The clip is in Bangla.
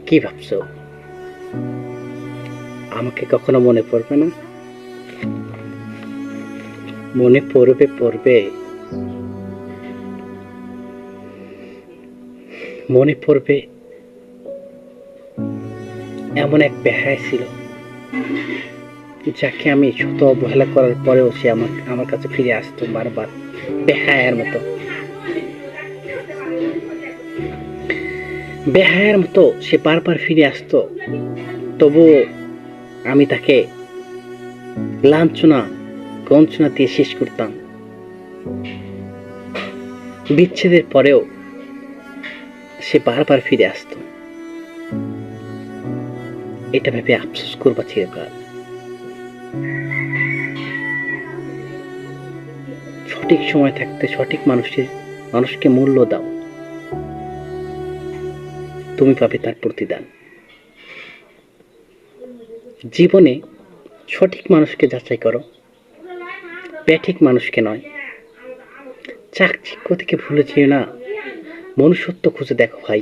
কি ভাবছো? আমাকে কখনো মনে পড়বে না? মনে পড়বে পড়বে, মনে পড়বে। এমন এক বেহায়া ছিল, যাকে আমি শত অবহেলা করার পরেও সে আমার কাছে ফিরে আসতো বারবার, বেহায়ার মতো। বেহায়ার মতো সে বারবার ফিরে আসতো, তবুও আমি তাকে লাঞ্ছনা গঞ্চনা দিয়ে শেষ করতাম। বিচ্ছেদের পরেও সে বারবার ফিরে আসতো, এটা ভেবে আফসোস করবা চিরকাল। সঠিক সময় থাকতে সঠিক মানুষকে মূল্য দাও, তুমি পাবে তার প্রতিদান। জীবনে সঠিক মানুষকে যাচাই করো, বেঠিক মানুষকে নয়। চাকচিক্য থেকে ভুলে যেও না, মনুষ্যত্ব খুঁজে দেখো ভাই।